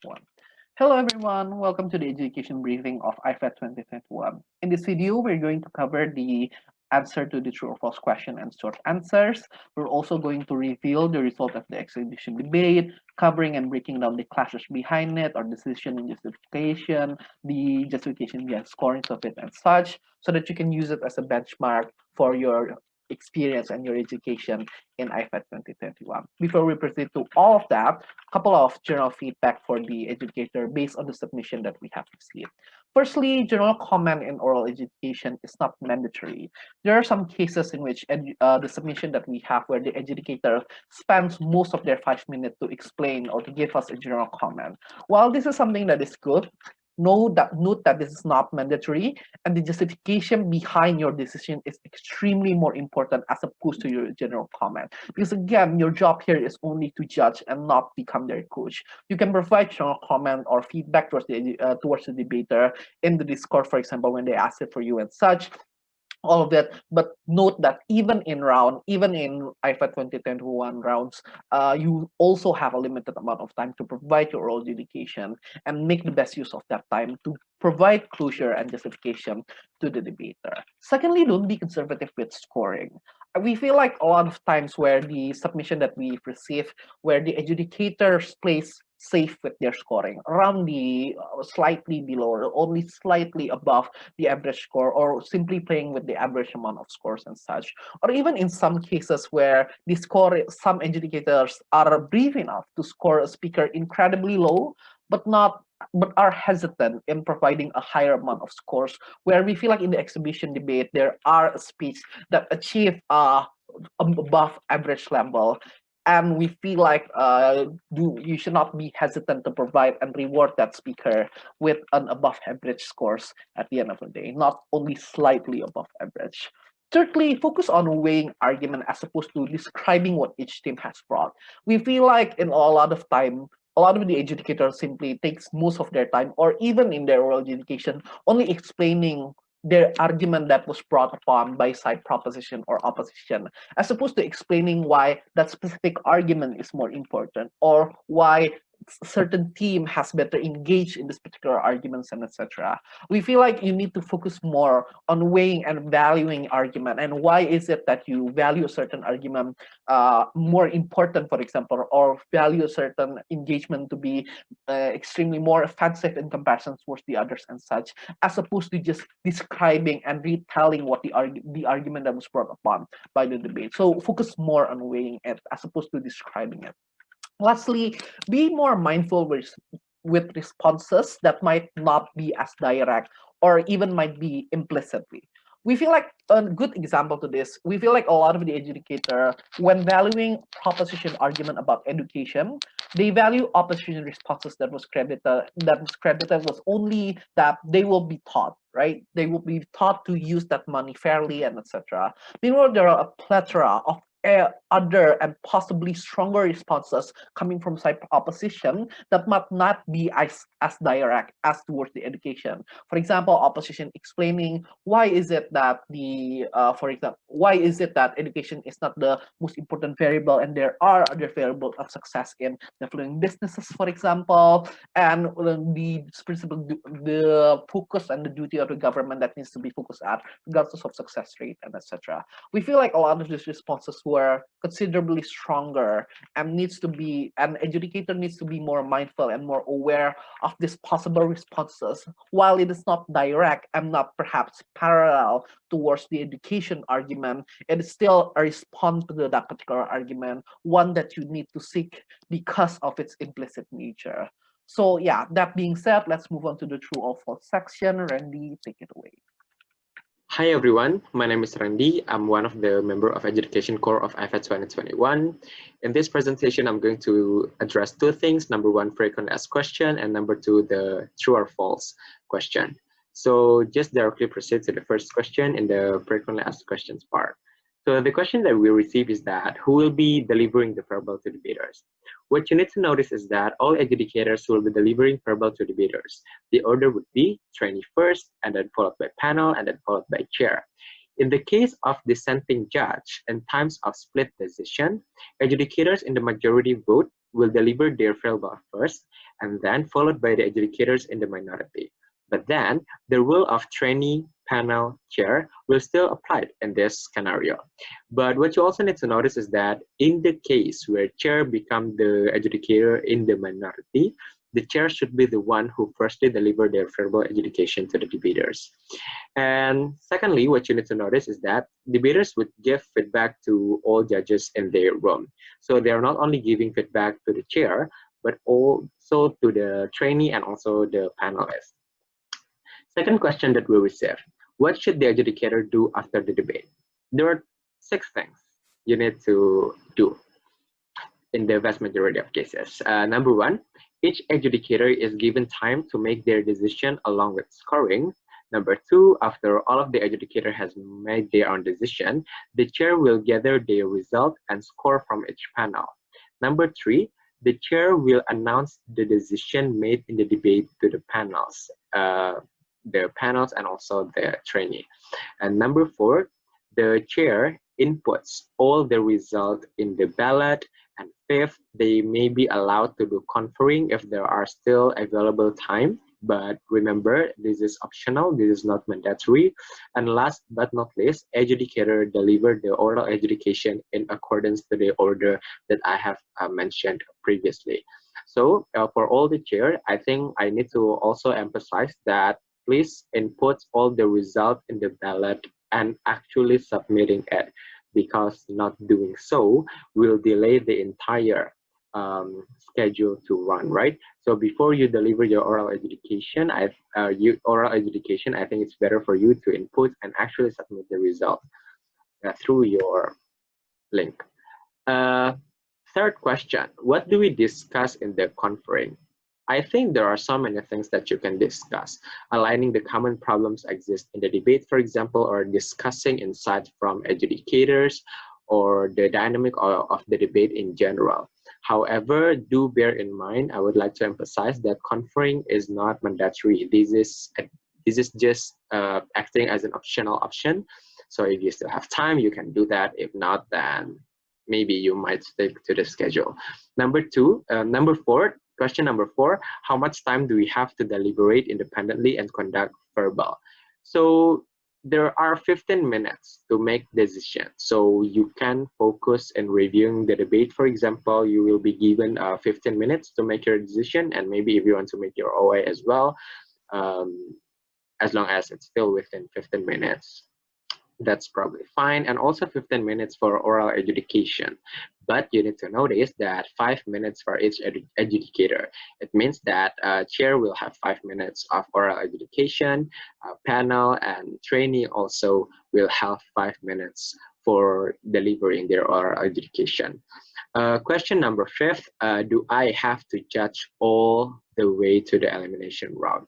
2021. Hello everyone, welcome to the education briefing of IVED 2021. In this video, we're going to cover the answer to the true or false question and short answers. We're also going to reveal the result of the exhibition debate, covering and breaking down the clashes behind it, or decision and justification, the justification behind scoring of it and such, so that you can use it as a benchmark for your experience and your education in IVED 2021. Before we proceed to all of that, a couple of general feedback for the educator based on the submission that we have received. Firstly, general comment in oral education is not mandatory. There are some cases in which the submission that we have where the educator spends most of their 5 minutes to explain or to give us a general comment. While this is something that is good, note that this is not mandatory, and the justification behind your decision is extremely more important as opposed to your general comment. Because again, your job here is only to judge and not become their coach. You can provide general comment or feedback towards the debater in the Discord, for example, when they ask it for you and such, all of that. But note that even in IFA 2021 rounds, you also have a limited amount of time to provide your oral education and make the best use of that time to provide closure and justification to the debater. Secondly, don't be conservative with scoring. We feel like a lot of times where the submission that we've received, where the adjudicators place safe with their scoring around the slightly below or only slightly above the average score, or simply playing with the average amount of scores and such, or even in some cases where the score, some adjudicators are brave enough to score a speaker incredibly low but are hesitant in providing a higher amount of scores, where we feel like in the exhibition debate there are a speech that achieve above average level, and we feel like you should not be hesitant to provide and reward that speaker with an above average scores at the end of the day, not only slightly above average. Thirdly, focus on weighing argument as opposed to describing what each team has brought. We feel like in a lot of time, a lot of the educators simply takes most of their time, or even in their oral education, only explaining their argument that was brought upon by side proposition or opposition, as opposed to explaining why that specific argument is more important, or why certain team has better engaged in this particular arguments and etc. We feel like you need to focus more on weighing and valuing argument, and why is it that you value a certain argument more important, for example, or value a certain engagement to be extremely more offensive in comparison towards the others and such, as opposed to just describing and retelling what the argument that was brought upon by the debate. So focus more on weighing it as opposed to describing it. Lastly, be more mindful with responses that might not be as direct or even might be implicitly. We feel like a good example to this, we feel like a lot of the educator, when valuing proposition argument about education, they value opposition responses that was credited was only that they will be taught, right? They will be taught to use that money fairly and etc. Meanwhile, there are a plethora of other and possibly stronger responses coming from side opposition that might not be as direct as towards the education. For example, opposition explaining why is it that why is it that education is not the most important variable, and there are other variables of success in developing businesses, for example, and the principle, the focus and the duty of the government that needs to be focused at regardless of success rate and etc. We feel like a lot of these responses were considerably stronger, and an educator needs to be more mindful and more aware of these possible responses. While it is not direct and not perhaps parallel towards the education argument, it is still a response to that particular argument, one that you need to seek because of its implicit nature. So yeah, that being said, let's move on to the true or false section. Randy, take it away. Hi everyone, my name is Randy. I'm one of the member of Education Core of IVED 2021. In this presentation, I'm going to address two things. Number one, frequently asked question, and number two, the true or false question. So just directly proceed to the first question in the frequently asked questions part. So the question that we receive is that, who will be delivering the verbal to debaters? What you need to notice is that all adjudicators will be delivering verbal to debaters. The order would be trainee first, and then followed by panel, and then followed by chair. In the case of dissenting judge, in times of split decision, adjudicators in the majority vote will deliver their verbal first, and then followed by the adjudicators in the minority. But then the rule of trainee, panel, chair will still apply in this scenario. But what you also need to notice is that in the case where chair become the adjudicator in the minority, the chair should be the one who firstly deliver their verbal adjudication to the debaters. And secondly, what you need to notice is that debaters would give feedback to all judges in their room. So they are not only giving feedback to the chair, but also to the trainee and also the panelists. Second question that we received: what should the adjudicator do after the debate? There are 6 things you need to do in the vast majority of cases. Number 1, each adjudicator is given time to make their decision along with scoring. Number 2, after all of the adjudicator has made their own decision, the chair will gather their result and score from each panel. Number 3, the chair will announce the decision made in the debate to the panels and also the trainee. And number 4, the chair inputs all the result in the ballot. And 5th, they may be allowed to do conferring if there are still available time. But remember, this is optional, this is not mandatory. And last but not least, adjudicator delivered the oral adjudication in accordance to the order that I have mentioned previously. So for all the chair, I think I need to also emphasize that please input all the result in the ballot and actually submitting it, because not doing so will delay the entire schedule to run, right? So before you deliver your oral adjudication, I think it's better for you to input and actually submit the result through your link. Third question: what do we discuss in the conferring? I think there are so many things that you can discuss. Aligning the common problems exist in the debate, for example, or discussing insights from adjudicators, or the dynamic of the debate in general. However, do bear in mind, I would like to emphasize that conferring is not mandatory. This is just acting as an optional option. So if you still have time, you can do that. If not, then maybe you might stick to the schedule. Question number 4, how much time do we have to deliberate independently and conduct verbal? So there are 15 minutes to make decisions. So you can focus in reviewing the debate. For example, you will be given 15 minutes to make your decision, and maybe if you want to make your OA as well, as long as it's still within 15 minutes. That's probably fine. And also 15 minutes for oral adjudication. But you need to notice that 5 minutes for each adjudicator. It means that chair will have 5 minutes of oral adjudication, panel and trainee also will have 5 minutes for delivering their oral adjudication. Question number 5, do I have to judge all the way to the elimination round?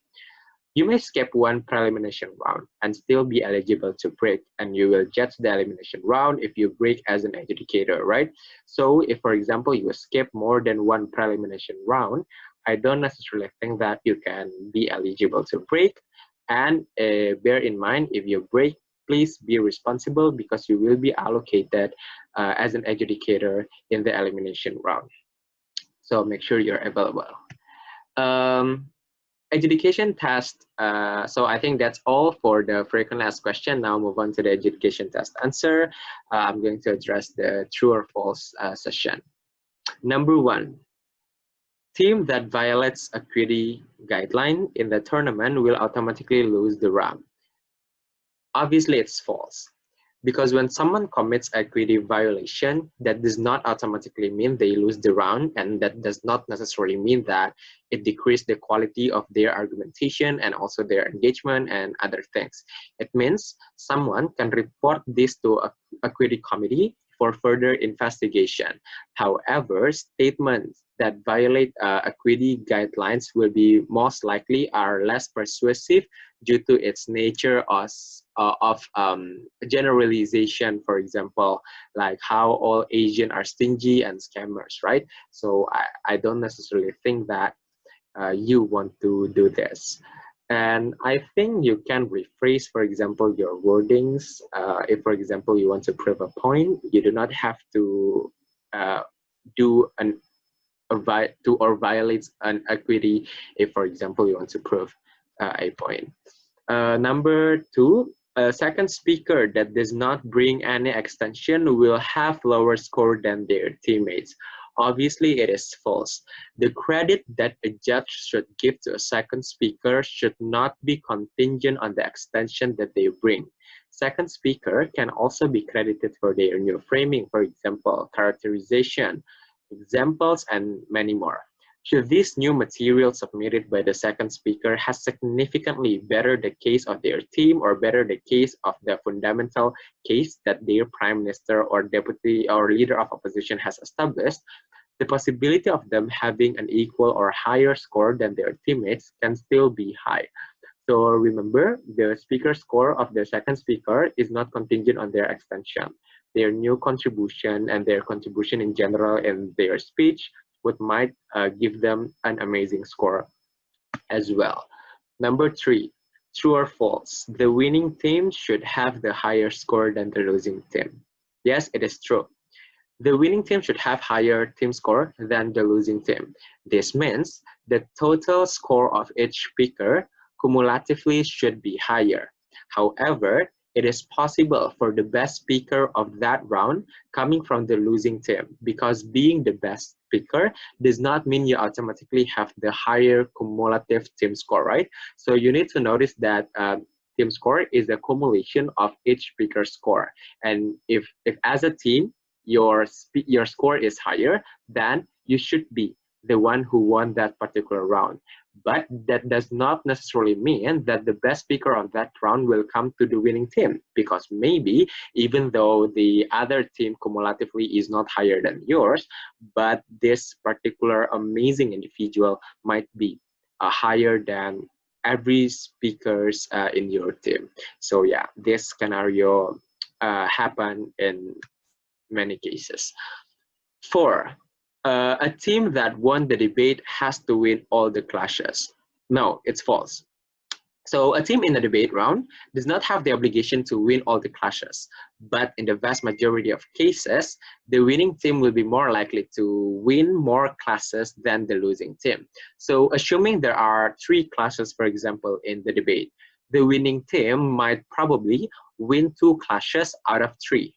You may skip one prelimination round and still be eligible to break, and you will judge the elimination round if you break as an adjudicator, right? So if, for example, you skip more than one prelimination round, I don't necessarily think that you can be eligible to break. And bear in mind, if you break, please be responsible, because you will be allocated as an adjudicator in the elimination round. So make sure you're available. Adjudication test. So I think that's all for the frequently asked question. Now move on to the adjudication test answer. I'm going to address the true or false session. Number 1, team that violates equity guideline in the tournament will automatically lose the round. Obviously, it's false. Because when someone commits equity violation, that does not automatically mean they lose the round, and that does not necessarily mean that it decreases the quality of their argumentation and also their engagement and other things. It means someone can report this to a equity committee for further investigation. However, statements that violate equity guidelines will be most likely are less persuasive due to its nature of generalization, for example, like how all Asians are stingy and scammers, right? So I don't necessarily think that you want to do this. And I think you can rephrase, for example, your wordings. If, for example, you want to prove a point, you do not have to do an or violates an equity if, for example, you want to prove a point. Number 2, a second speaker that does not bring any extension will have lower score than their teammates. Obviously, it is false. The credit that a judge should give to a second speaker should not be contingent on the extension that they bring. Second speaker can also be credited for their new framing, for example, characterization, examples, and many more. Should this new material submitted by the second speaker has significantly better the case of their team or better the case of the fundamental case that their prime minister or deputy or leader of opposition has established, the possibility of them having an equal or higher score than their teammates can still be high. So remember, the speaker score of the second speaker is not contingent on their extension. Their new contribution and their contribution in general in their speech might give them an amazing score as well. Number 3, true or false? The winning team should have the higher score than the losing team. Yes, it is true. The winning team should have higher team score than the losing team. This means the total score of each speaker cumulatively should be higher. However, it is possible for the best speaker of that round coming from the losing team, because being the best speaker does not mean you automatically have the higher cumulative team score, right? So you need to notice that team score is the accumulation of each speaker's score. And if as a team, your score is higher, then you should be the one who won that particular round. But that does not necessarily mean that the best speaker of that round will come to the winning team, because maybe even though the other team cumulatively is not higher than yours, but this particular amazing individual might be higher than every speakers in your team. So yeah, this scenario happen in many cases. 4, a team that won the debate has to win all the clashes. No, it's false. So a team in the debate round does not have the obligation to win all the clashes, but in the vast majority of cases, the winning team will be more likely to win more classes than the losing team. So assuming there are 3 classes, for example, in the debate, the winning team might probably win 2 clashes out of 3.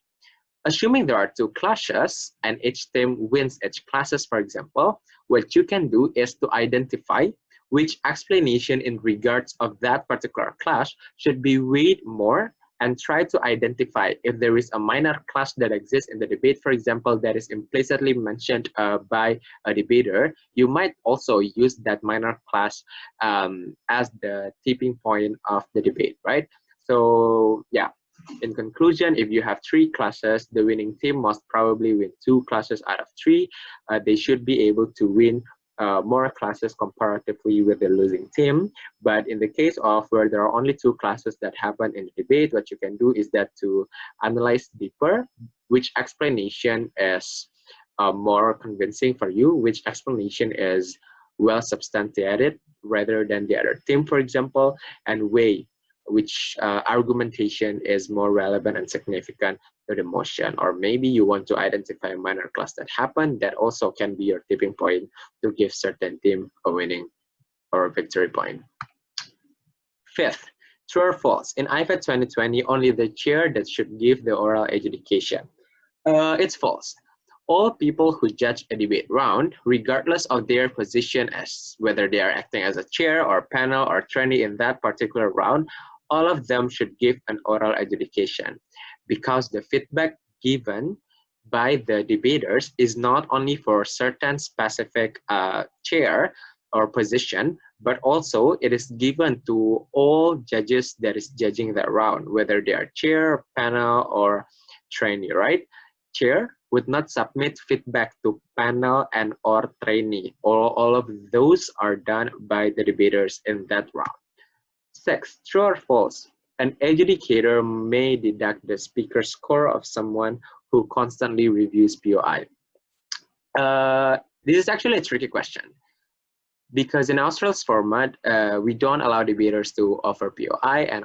Assuming there are 2 classes and each team wins each classes, for example, what you can do is to identify which explanation in regards of that particular clash should be weighed more, and try to identify if there is a minor clash that exists in the debate, for example, that is implicitly mentioned by a debater. You might also use that minor clash as the tipping point of the debate, right? So yeah. In conclusion, if you have 3 classes, the winning team must probably win 2 classes out of 3. They should be able to win more classes comparatively with the losing team. But in the case of where there are only 2 classes that happen in the debate, what you can do is that to analyze deeper which explanation is more convincing for you, which explanation is well substantiated rather than the other team, for example, and weigh which argumentation is more relevant and significant to the motion. Or maybe you want to identify a minor clash that happened that also can be your tipping point to give certain team a winning or a victory point. 5th, true or false? In IVED 2020, only the chair that should give the oral adjudication. It's false. All people who judge a debate round, regardless of their position as whether they are acting as a chair or panel or trainee in that particular round, all of them should give an oral adjudication, because the feedback given by the debaters is not only for certain specific chair or position, but also it is given to all judges that is judging that round, whether they are chair, panel, or trainee, right? Chair would not submit feedback to panel and or trainee. All of those are done by the debaters in that round. 6, true or false? An adjudicator may deduct the speaker score of someone who constantly reviews POI. This is actually a tricky question, because in Australia's format, we don't allow debaters to offer POI, and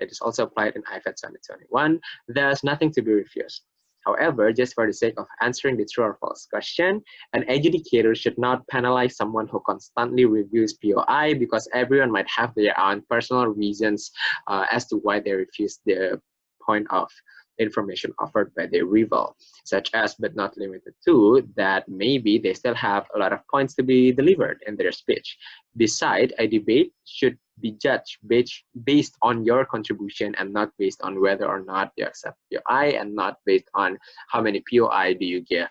it is also applied in IVED 2021. There's nothing to be refused. However, just for the sake of answering the true or false question, an adjudicator should not penalize someone who constantly reviews POI, because everyone might have their own personal reasons as to why they refuse the point of information offered by the rival, such as but not limited to that maybe they still have a lot of points to be delivered in their speech. Besides, a debate should be judged based on your contribution and not based on whether or not you accept POI, and not based on how many POI do you give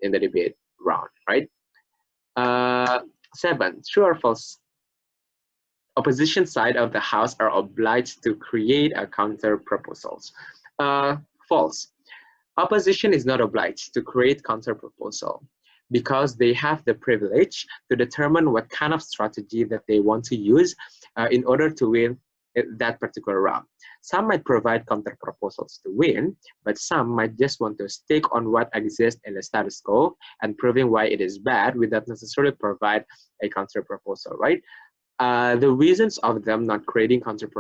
in the debate round, right? 7, true or false? Opposition side of the House are obliged to create a counter proposals. False. Opposition is not obliged to create counter proposal because they have the privilege to determine what kind of strategy that they want to use in order to win that particular round. Some might provide counter proposals to win, but some might just want to stick on what exists in the status quo and proving why it is bad without necessarily provide a counter proposal, right? The reasons of them not creating counter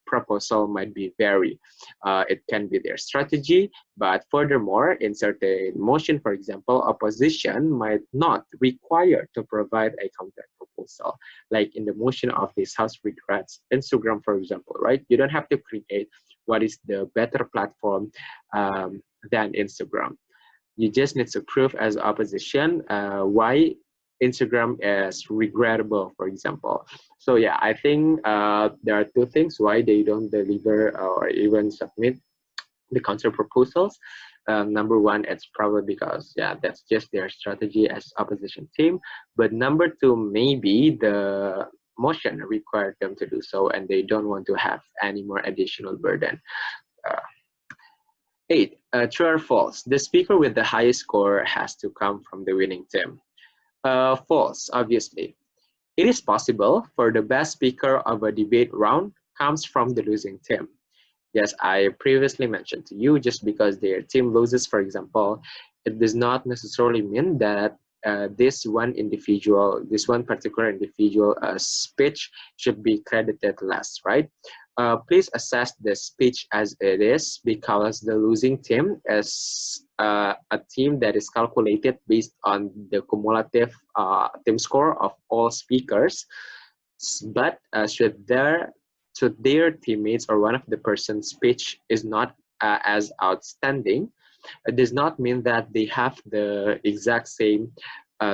proposal might be vary. It can be their strategy, but furthermore, in certain motion, for example, opposition might not require to provide a counter proposal. Like in the motion of this House regrets Instagram, for example, right? You don't have to create what is the better platform than Instagram. You just need to prove as opposition why Instagram is regrettable, for example. So yeah, I think there are two things why they don't deliver or even submit the counter proposals. Number one, it's probably because yeah, that's just their strategy as opposition team. But number two, maybe the motion required them to do so, and they don't want to have any more additional burden. 8, true or false? The speaker with the highest score has to come from the winning team. False, obviously. It is possible for the best speaker of a debate round comes from the losing team. Yes, I previously mentioned to you, just because their team loses, for example, it does not necessarily mean that this one particular individual speech should be credited less, right? Please assess the speech as it is, because the losing team is a team that is calculated based on the cumulative team score of all speakers. But should their teammates or one of the person's speech is not as outstanding, it does not mean that they have the exact same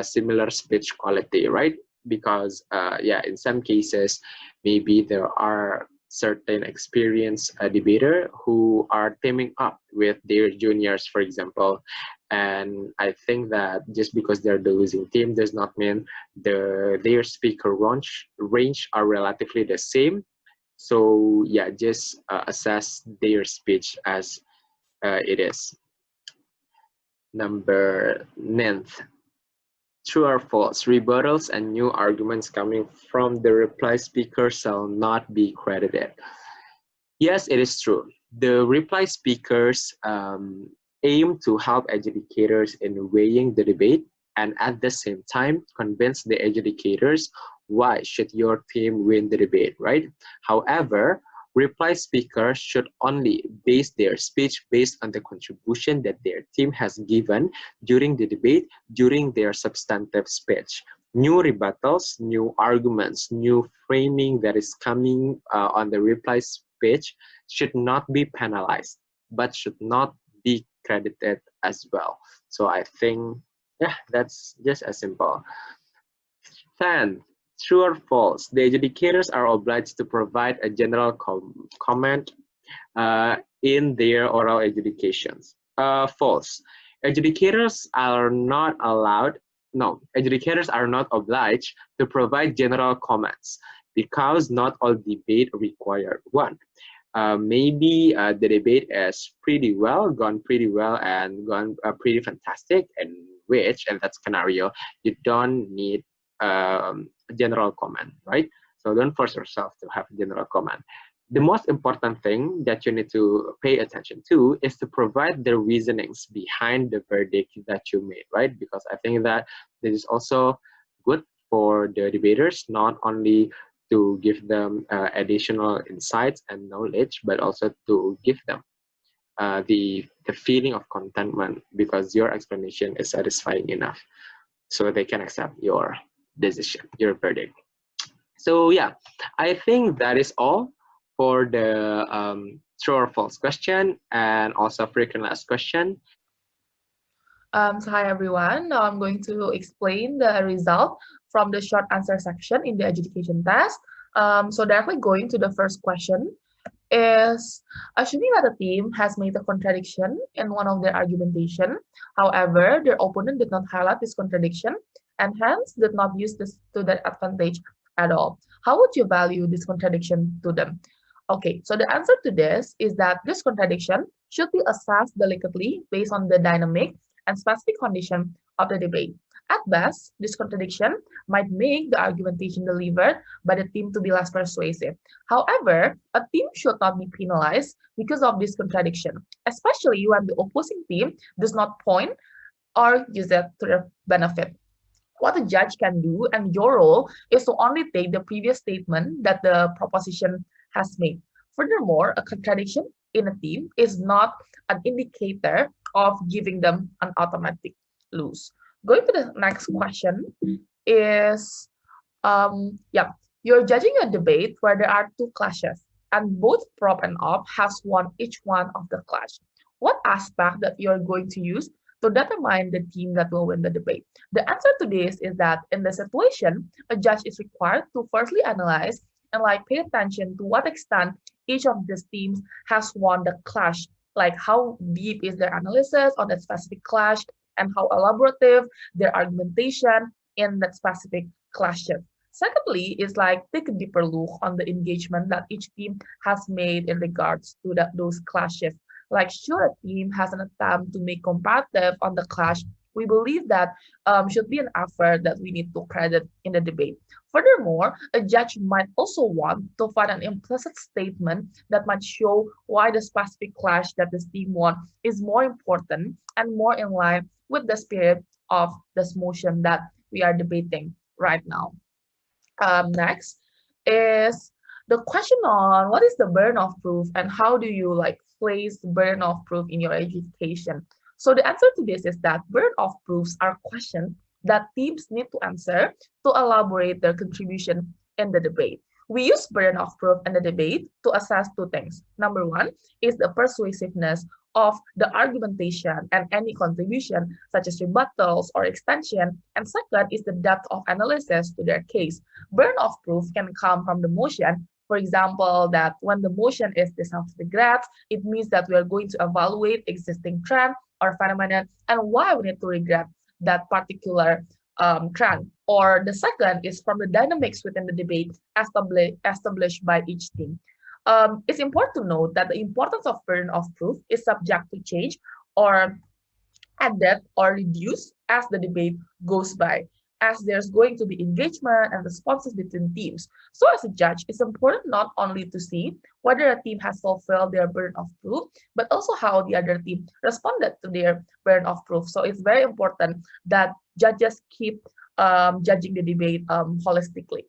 similar speech quality, right? Because yeah, in some cases, maybe there are certain experienced debater who are teaming up with their juniors, for example. And I think that just because they're the losing team does not mean their speaker range are relatively the same. So yeah, just assess their speech as it is. Number 9th, true or false? Rebuttals and new arguments coming from the reply speaker shall not be credited. Yes, it is true. The reply speakers aim to help adjudicators in weighing the debate, and at the same time convince the adjudicators why should your team win the debate, right? However, reply speakers should only base their speech based on the contribution that their team has given during the debate, during their substantive speech. New rebuttals, new arguments, new framing that is coming on the reply speech should not be penalized, but should not be credited as well. So I think, yeah, that's just as simple. 10. True or false? The adjudicators are obliged to provide a general comment in their oral adjudications. False. Adjudicators are not allowed, no, adjudicators are not obliged to provide general comments because not all debate require one. Maybe the debate is gone pretty well and gone pretty fantastic, in which, in that scenario, you don't need general comment, right? So don't force yourself to have general comment. The most important thing that you need to pay attention to is to provide the reasonings behind the verdict that you made, right? Because I think that this is also good for the debaters, not only to give them additional insights and knowledge, but also to give them the feeling of contentment because your explanation is satisfying enough, so they can accept your decision, your verdict. So yeah, I think that is all for the true or false question and also frequently asked question. So hi everyone, now I'm going to explain the result from the short answer section in the adjudication test. So directly going to the first question is, assuming that a team has made a contradiction in one of their argumentation, however, their opponent did not highlight this contradiction and hence did not use this to their advantage at all. How would you value this contradiction to them? Okay, so the answer to this is that this contradiction should be assessed delicately based on the dynamic and specific condition of the debate. At best, this contradiction might make the argumentation delivered by the team to be less persuasive. However, a team should not be penalized because of this contradiction, especially when the opposing team does not point or use it to their benefit. What a judge can do and your role is to only take the previous statement that the proposition has made. Furthermore, a contradiction in a team is not an indicator of giving them an automatic lose. Going to the next question is, you're judging a debate where there are two clashes and both prop and op has won each one of the clash. What aspect that you're going to use to determine the team that will win the debate? The answer to this is that in the situation, a judge is required to firstly analyze and pay attention to what extent each of these teams has won the clash, like how deep is their analysis on that specific clash and how elaborative their argumentation in that specific clashes. Secondly, is take a deeper look on the engagement that each team has made in regards to those clashes. Like, sure, a team has an attempt to make comparative on the clash, we believe that should be an effort that we need to credit in the debate. Furthermore, a judge might also want to find an implicit statement that might show why the specific clash that this team won is more important and more in line with the spirit of this motion that we are debating right now. Next is the question on what is the burden of proof and how do you place the burden of proof in your adjudication. So the answer to this is that burden of proofs are questions that teams need to answer to elaborate their contribution in the debate. We use burden of proof in the debate to assess two things. Number one is the persuasiveness of the argumentation and any contribution, such as rebuttals or extension. And second is the depth of analysis to their case. Burden of proof can come from the motion. For example, that when the motion is the self regrets, it means that we are going to evaluate existing trend or phenomenon and why we need to regret that particular trend. Or the second is from the dynamics within the debate established by each team. It's important to note that the importance of burden of proof is subject to change or added or reduced as the debate goes by, as there's going to be engagement and responses between teams. So as a judge, it's important not only to see whether a team has fulfilled their burden of proof, but also how the other team responded to their burden of proof. So it's very important that judges keep judging the debate holistically.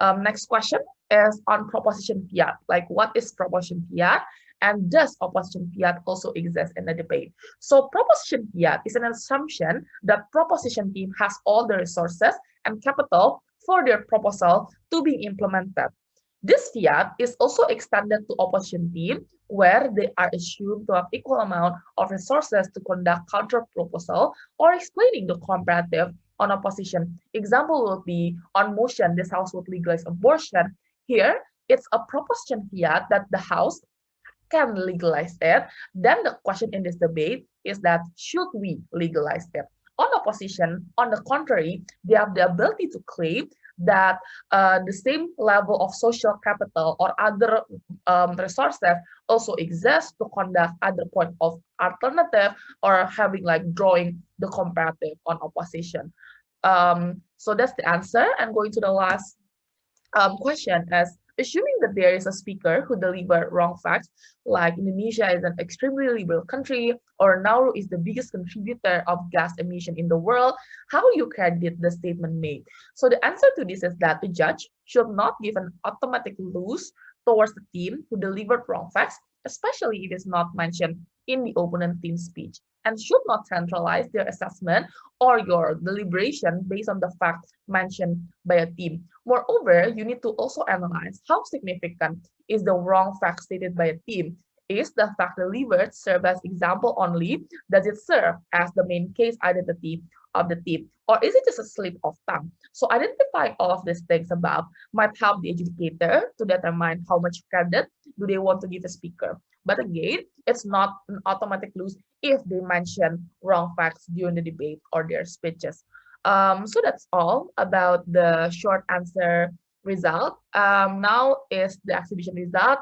Next question is on proposition fiat. Like, what is proposition fiat? And does opposition fiat also exist in the debate? So proposition fiat is an assumption that proposition team has all the resources and capital for their proposal to be implemented. This fiat is also extended to opposition team, where they are assumed to have equal amount of resources to conduct counter proposal or explaining the comparative on opposition. Example would be on motion, this House would legalize abortion. Here, it's a proposition fiat that the House can legalize it. Then the question in this debate is that should we legalize it? On opposition, on the contrary, they have the ability to claim that the same level of social capital or other resources also exist to conduct other point of alternative or having drawing the comparative on opposition. So that's the answer. And going to the last question is, assuming that there is a speaker who delivered wrong facts, like Indonesia is an extremely liberal country, or Nauru is the biggest contributor of gas emission in the world, how you credit the statement made? So the answer to this is that the judge should not give an automatic lose towards the team who delivered wrong facts, especially if it's not mentioned in the opponent team's speech, and should not centralize their assessment or your deliberation based on the facts mentioned by a team. Moreover, you need to also analyze how significant is the wrong fact stated by a team. Is the fact delivered serve as example only? Does it serve as the main case identity of the team? Or is it just a slip of tongue? So identifying all of these things above might help the adjudicator to determine how much credit do they want to give a speaker. But again, it's not an automatic lose if they mention wrong facts during the debate or their speeches. So that's all about the short answer result. Now is the exhibition result.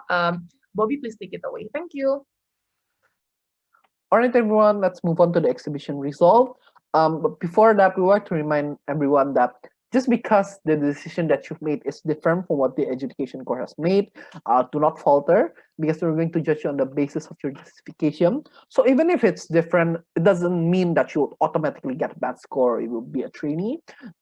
Bobby, please take it away. Thank you. All right, everyone, let's move on to the exhibition result. But before that, we want to remind everyone that just because the decision that you've made is different from what the education core has made, do not falter, because we're going to judge you on the basis of your justification. So even if it's different, it doesn't mean that you'll automatically get a bad score, you will be a trainee.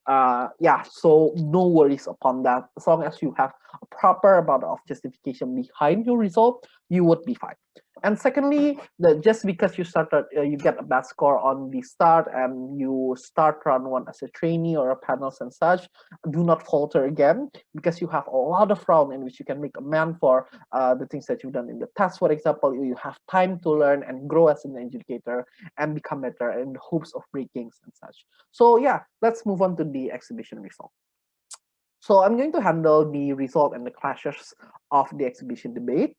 Yeah, so no worries upon that. As long as you have a proper amount of justification behind your result, you would be fine. And secondly, just because you started, you get a bad score on the start and you start round one as a trainee or a panelist and such, do not falter again, because you have a lot of round in which you can make amend for the things that you've done in the test. For example, you have time to learn and grow as an educator and become better in the hopes of breakings and such. So yeah, let's move on to the exhibition result. So I'm going to handle the result and the clashes of the exhibition debate.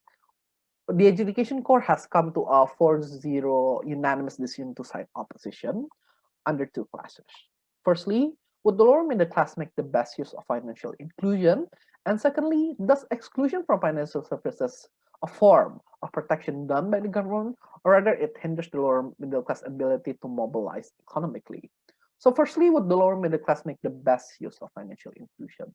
The Adjudication Core has come to a 4-0 unanimous decision to cite opposition under two classes. Firstly, would the lower middle class make the best use of financial inclusion? And secondly, does exclusion from financial services a form of protection done by the government, or rather it hinders the lower middle class ability to mobilize economically? So firstly, would the lower middle class make the best use of financial inclusion?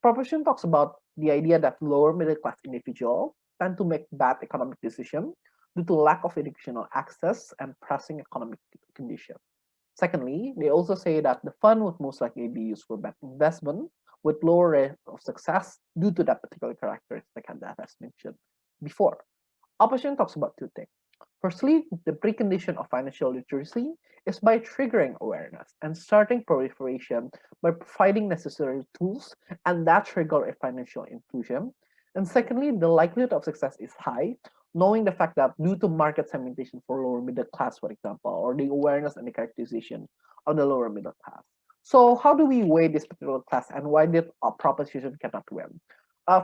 Proposition talks about the idea that lower middle class individuals tend to make bad economic decisions due to lack of educational access and pressing economic conditions. Secondly, they also say that the fund would most likely be used for bad investment with lower rate of success due to that particular characteristic that I mentioned before. Opposition talks about two things. Firstly, the precondition of financial literacy is by triggering awareness and starting proliferation by providing necessary tools, and that trigger a financial inclusion. And secondly, the likelihood of success is high, knowing the fact that due to market segmentation for lower middle class, for example, or the awareness and the characterization of the lower middle class. So how do we weigh this particular class, and why did a proposition cannot win?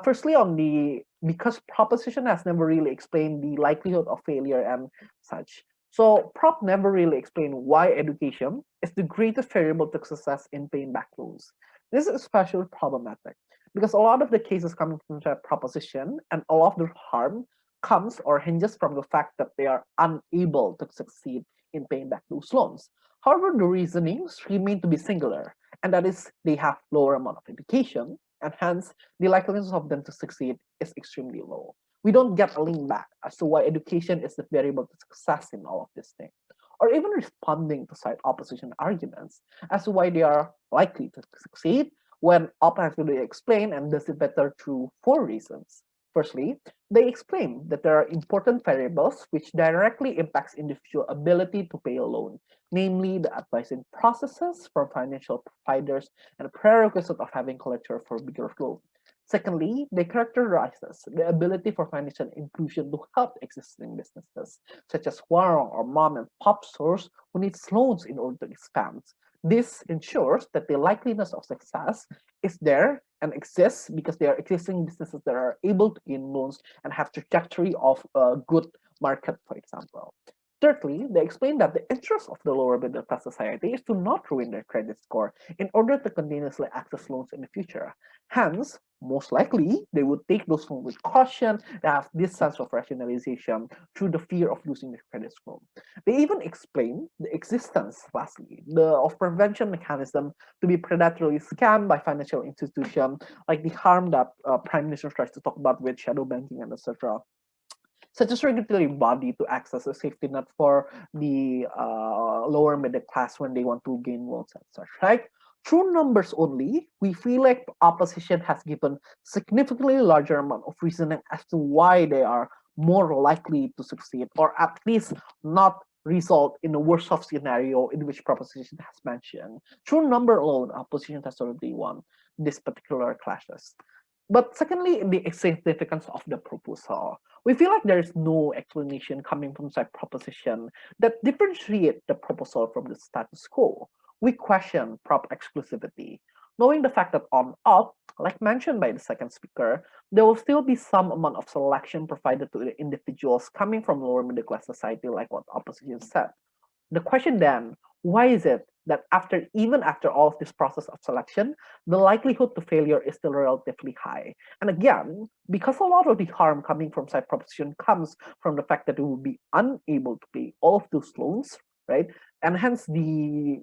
Firstly, because proposition has never really explained the likelihood of failure and such. So prop never really explained why education is the greatest variable to success in paying back loans. This is especially problematic because a lot of the cases coming from that proposition and a lot of the harm comes or hinges from the fact that they are unable to succeed in paying back those loans. However, the reasonings remain to be singular, and that is they have lower amount of education, and hence the likelihood of them to succeed is extremely low. We don't get a link back as to why education is the variable to success in all of these things, or even responding to side opposition arguments as to why they are likely to succeed when op has really explained and does it better through four reasons. Firstly, they explain that there are important variables which directly impacts individual ability to pay a loan, namely the advising processes from financial providers and the prerequisite of having collateral for bigger loan. Secondly, they characterizes the ability for financial inclusion to help existing businesses, such as warung or mom and pop stores who need loans in order to expand. This ensures that the likeliness of success is there and exists because they are existing businesses that are able to gain loans and have trajectory of a good market, for example. Thirdly, they explain that the interest of the lower middle class society is to not ruin their credit score in order to continuously access loans in the future. Hence, most likely, they would take those loans with caution and have this sense of rationalization through the fear of losing their credit score. They even explain the existence, lastly, of prevention mechanism to be predatorily scammed by financial institutions, like the harm that Prime Minister tries to talk about with shadow banking and etc., such as regulatory body to access a safety net for the lower middle class when they want to gain loans and such, right? Through numbers only, we feel like opposition has given significantly larger amount of reasoning as to why they are more likely to succeed, or at least not result in a worse off scenario in which proposition has mentioned. Through number alone, opposition has already won this particular clashes. But secondly, in the significance of the proposal, we feel like there is no explanation coming from side proposition that differentiate the proposal from the status quo. We question prop exclusivity, knowing the fact that on up, like mentioned by the second speaker, there will still be some amount of selection provided to the individuals coming from lower middle class society, like what opposition said. The question then, why is it that even after all of this process of selection, the likelihood to failure is still relatively high? And again, because a lot of the harm coming from side proposition comes from the fact that it will be unable to pay all of those loans, right? And hence the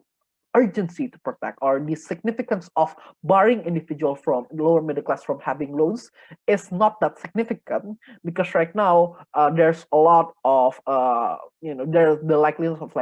urgency to protect, or the significance of barring individual from lower middle class from having loans, is not that significant, because right now there's a lot of the likelihood of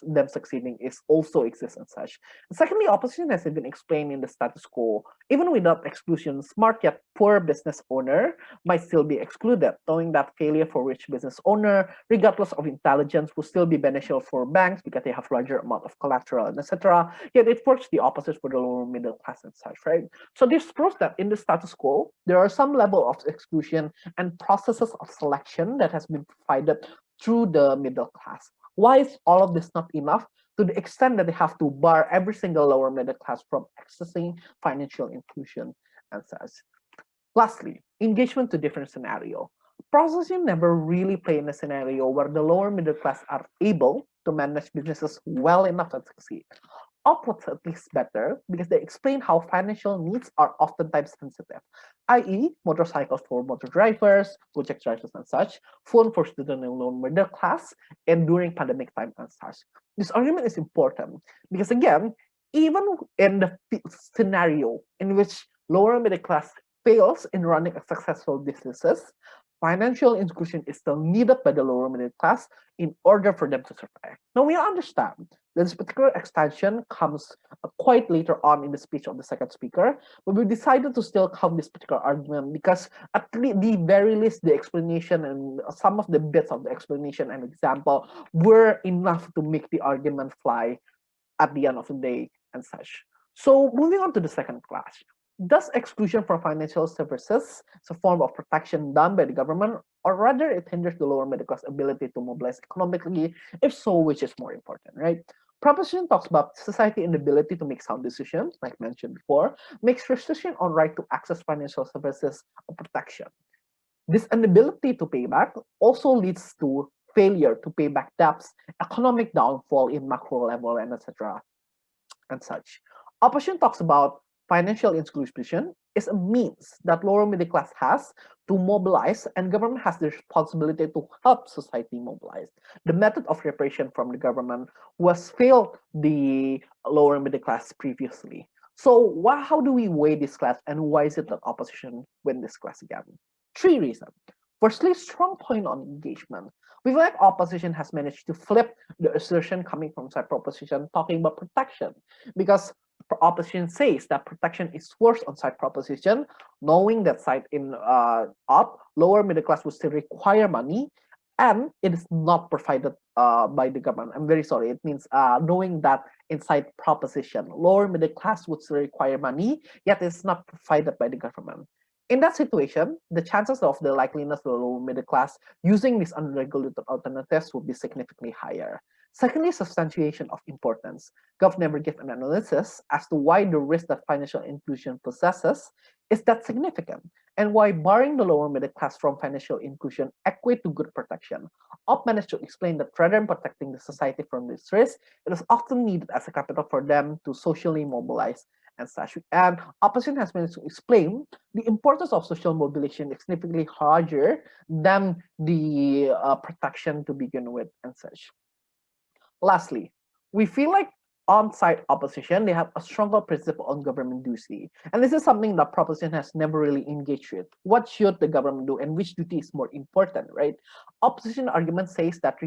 them succeeding is also exists and such. And secondly, opposition has been explained in the status quo. Even without exclusion, smart yet poor business owner might still be excluded, knowing that failure for rich business owner, regardless of intelligence, will still be beneficial for banks because they have larger amount of collateral and etc. Yet it works the opposite for the lower middle class and such, right? So this proves that in the status quo, there are some level of exclusion and processes of selection that has been provided through the middle class. Why is all of this not enough? To the extent that they have to bar every single lower middle class from accessing financial inclusion and such. Lastly, engagement to different scenario. Processing never really play in a scenario where the lower middle class are able to manage businesses well enough to succeed. Upwards at least better, because they explain how financial needs are oftentimes sensitive, i.e. motorcycles for motor drivers, project drivers and such, phone for student and lower middle class, and during pandemic time and such. This argument is important because again, even in the scenario in which lower middle class fails in running a successful businesses, financial inclusion is still needed by the lower middle class in order for them to survive. Now we understand that this particular extension comes quite later on in the speech of the second speaker, but we decided to still count this particular argument because at the very least the explanation and some of the bits of the explanation and example were enough to make the argument fly at the end of the day and such. So moving on to the second class. Does exclusion from financial services is a form of protection done by the government, or rather it hinders the lower middle class ability to mobilize economically? If so, which is more important, right? Proposition talks about society inability to make sound decisions, like mentioned before, makes restriction on right to access financial services a protection. This inability to pay back also leads to failure to pay back debts, economic downfall in macro level, and etc. and such. Opposition talks about financial inclusion is a means that lower middle class has to mobilize, and government has the responsibility to help society mobilize. The method of repression from the government was failed the lower middle class previously. So how do we weigh this class, and why is it that opposition win this class again? Three reasons. Firstly, strong point on engagement. We feel like opposition has managed to flip the assertion coming from side proposition talking about protection, because opposition says that protection is worse on side proposition, knowing that side in up, lower middle class would still require money, and it is not provided by the government. I'm very sorry. It means knowing that inside proposition, lower middle class would still require money, yet it's not provided by the government. In that situation, the chances of the likeliness of the lower middle class using these unregulated alternatives would be significantly higher. Secondly, substantiation of importance. Gov never gave an analysis as to why the risk that financial inclusion possesses is that significant, and why barring the lower middle class from financial inclusion equate to good protection. Op managed to explain that rather than protecting the society from this risk, it is often needed as a capital for them to socially mobilize and such. And opposition has managed to explain the importance of social mobilization is significantly larger than the protection to begin with and such. Lastly, we feel like on-site opposition, they have a stronger principle on government duty. And this is something that proposition has never really engaged with. What should the government do and which duty is more important, right? Opposition argument says that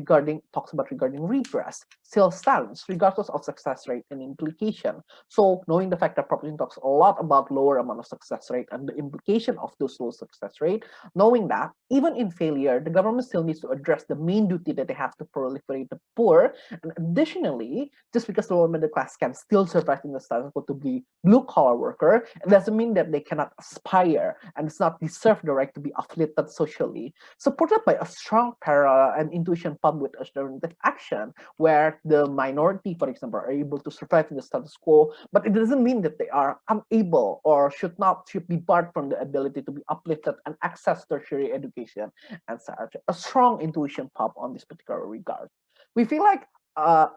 talks about regarding redress still stands regardless of success rate and implication. So knowing the fact that proposition talks a lot about lower amount of success rate and the implication of those low success rate, knowing that even in failure, the government still needs to address the main duty that they have to proliferate the poor. And additionally, just because the lower middle class can still survive in the status quo to be blue collar worker, it doesn't mean that they cannot aspire and it's not deserve the right to be afflicted socially. Supported by a strong parallel and intuition pump with alternative action, where the minority, for example, are able to survive in the status quo, but it doesn't mean that they are unable or should be barred from the ability to be uplifted and access tertiary education and such. A strong intuition pump on this particular regard. We feel like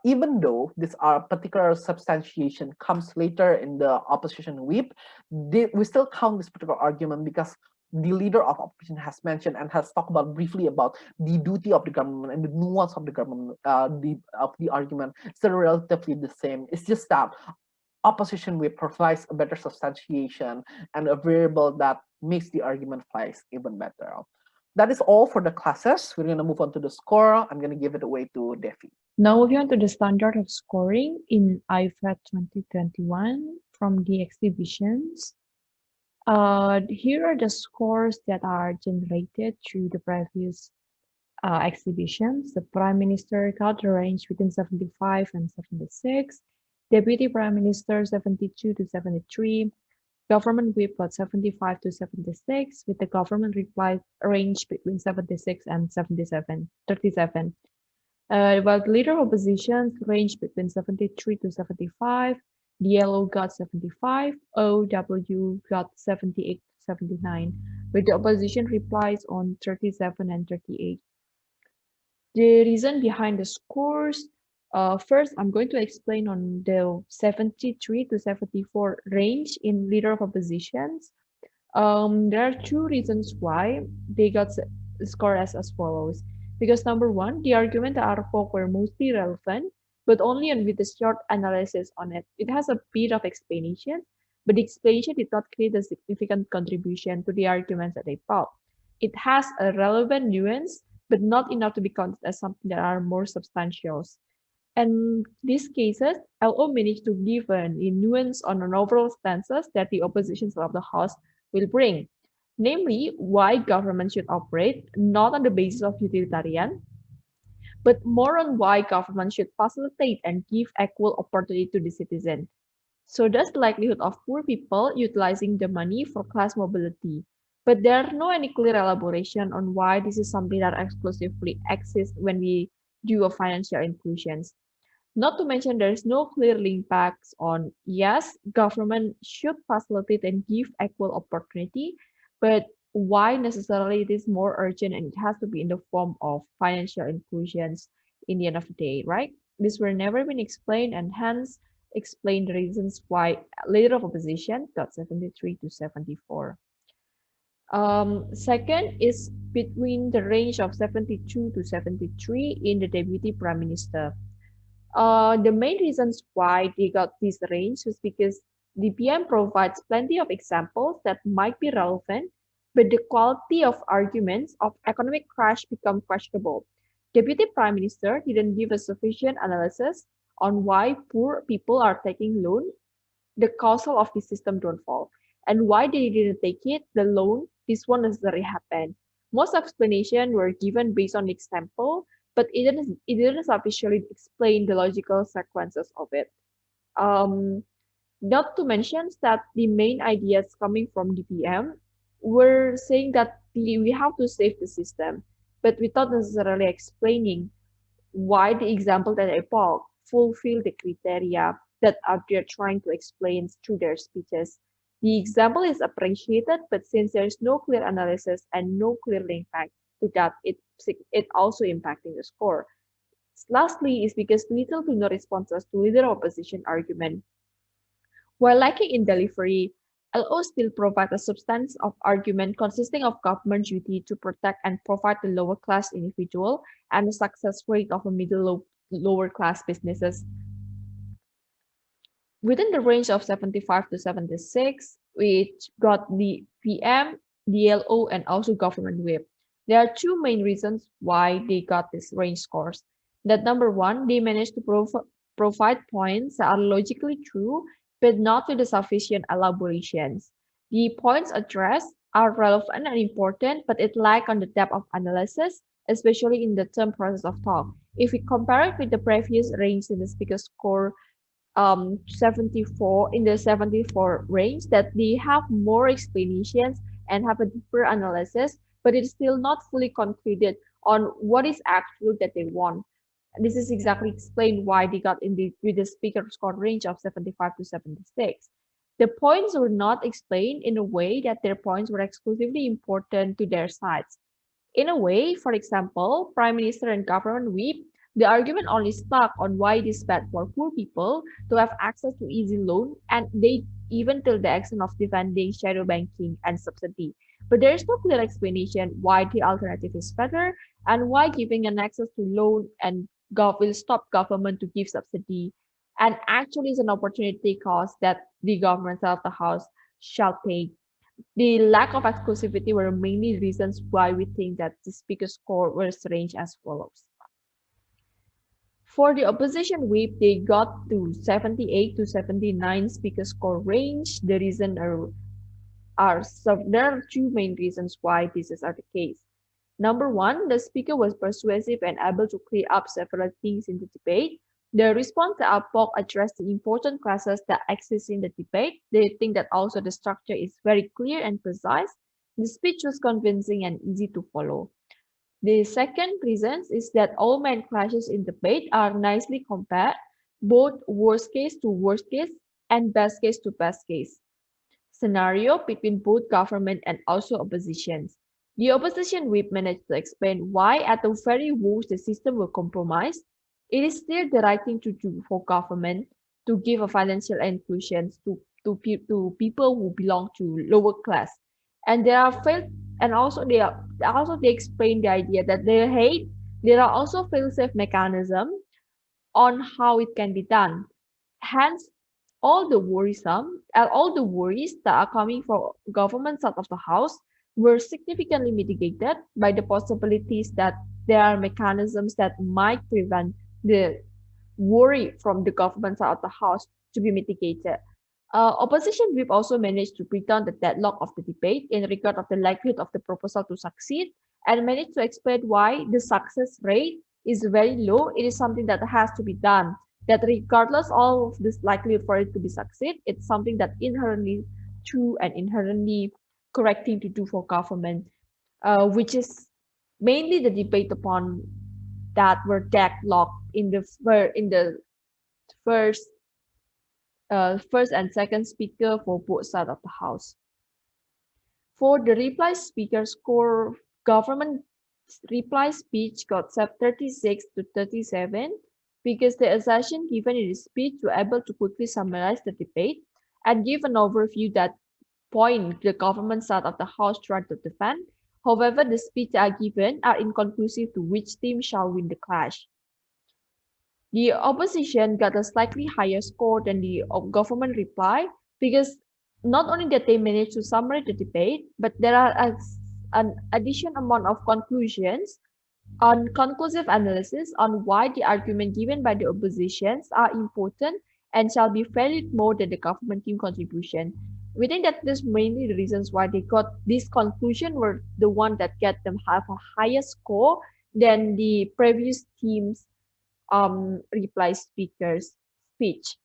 even though this particular substantiation comes later in the opposition whip, we still count this particular argument because the leader of opposition has mentioned and has talked about briefly about the duty of the government and the nuance of the government, of the argument. Still relatively the same. It's just that opposition whip provides a better substantiation and a variable that makes the argument flies even better. That is all for the classes. We're going to move on to the score. I'm going to give it away to Defi. Now moving on to the standard of scoring in IVED 2021 from the exhibitions. Here are the scores that are generated through the previous exhibitions. The Prime Minister got the range between 75 and 76. Deputy Prime Minister 72 to 73. Government whip got 75 to 76, with the government reply range between 76 and 37. While the leader of opposition ranged between 73 to 75, DLO got 75, OW got 78 to 79, with the opposition replies on 37 and 38. The reason behind the scores, first, I'm going to explain on the 73 to 74 range in leader of oppositions. There are two reasons why they got scored as follows. Because number one, the argument that are were mostly relevant, but only with a short analysis on it. It has a bit of explanation, but the explanation did not create a significant contribution to the arguments that they brought. It has a relevant nuance, but not enough to be counted as something that are more substantial. And these cases, LO managed to give a nuance on an overall stances that the oppositions of the House will bring. Namely, why government should operate not on the basis of utilitarian, but more on why government should facilitate and give equal opportunity to the citizen. So that's the likelihood of poor people utilizing the money for class mobility. But there are no any clear elaboration on why this is something that exclusively exists when we do a financial inclusions. Not to mention there is no clear link backs on, yes, government should facilitate and give equal opportunity, but why necessarily it is more urgent and it has to be in the form of financial inclusions in the end of the day, right? This were never been explained and hence explain the reasons why leader of opposition got 73 to 74. Second is between the range of 72 to 73 in the Deputy Prime Minister. The main reasons why they got this range was because the PM provides plenty of examples that might be relevant, but the quality of arguments of economic crash become questionable. Deputy Prime Minister didn't give a sufficient analysis on why poor people are taking loan, the causal of the system don't fall, and why they didn't take it, the loan, this one necessarily happened. Most explanation were given based on example, but it didn't sufficiently explain the logical sequences of it. Not to mention that the main ideas coming from DPM were saying that we have to save the system, but without necessarily explaining why the example that I brought fulfill the criteria that they're trying to explain through their speeches. The example is appreciated, but since there is no clear analysis and no clear link back to that, it also impacting the score. Lastly, is because little to no responses to leader opposition argument. While lacking in delivery, LO still provide a substance of argument consisting of government duty to protect and provide the lower class individual and the success rate of a lower class businesses. within the range of 75 to 76, which got the PM, DLO, and also government whip. There are two main reasons why they got these range scores. That number one, they managed to provide points that are logically true, but not with the sufficient elaborations. The points addressed are relevant and important, but it lack on the depth of analysis, especially in the term process of talk. If we compare it with the previous range in the speaker score 74 in the 74 range, that they have more explanations and have a deeper analysis, but it's still not fully concluded on what is actual that they want. This is exactly explained why they got in the with the speaker score range of 75 to 76. The points were not explained in a way that their points were exclusively important to their sides. In a way, for example, Prime Minister and government whip, the argument only stuck on why it is bad for poor people to have access to easy loan, and they even till the extent of defending shadow banking and subsidy. But there is no clear explanation why the alternative is better and why giving an access to loan and will stop government to give subsidy and actually is an opportunity cost that the government of the house shall pay. The lack of exclusivity were mainly reasons why we think that the speaker score was ranged as follows. For the opposition whip, they got to 78 to 79 speaker score range. The reason there are two main reasons why this is the case. Number one, the speaker was persuasive and able to clear up several things in the debate. The response to APOC addressed the important classes that exist in the debate. They think that also the structure is very clear and precise. The speech was convincing and easy to follow. The second reason is that all main clashes in debate are nicely compared, both worst case to worst case and best case to best case scenario between both government and also oppositions. The opposition whip managed to explain why at the very worst the system will compromise. It is still the right thing to do for government to give a financial inclusion to people who belong to lower class. And there are failed and also they explain the idea that there are also fail-safe mechanisms on how it can be done. Hence, all the worrisome and all the worries that are coming from government side of the house were significantly mitigated by the possibilities that there are mechanisms that might prevent the worry from the government side of the house to be mitigated. Opposition whip also managed to break down the deadlock of the debate in regard of the likelihood of the proposal to succeed and managed to explain why the success rate is very low. It is something that has to be done. That regardless of this likelihood for it to be succeed, it's something that inherently true and inherently correct thing to do for government, which is mainly the debate upon that were deadlocked in the first first and second speaker for both sides of the house. For the reply speaker score, government reply speech got 36 to 37 because the assertion given in the speech were able to quickly summarize the debate and give an overview that point the government side of the house tried to defend. However, the speech are given are inconclusive to which team shall win the clash. The opposition got a slightly higher score than the government reply because not only that they managed to summarize the debate, but there are an additional amount of conclusions on conclusive analysis on why the argument given by the oppositions are important and shall be valued more than the government team contribution. We think that this mainly the reasons why they got this conclusion were the one that get them have a higher score than the previous team's reply speaker's speech.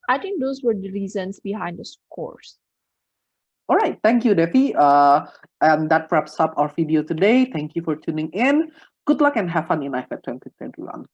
I think those were the reasons behind the scores. All right, thank you, Devi. And that wraps up our video today. Thank you for tuning in. Good luck and have fun in IVED 2021.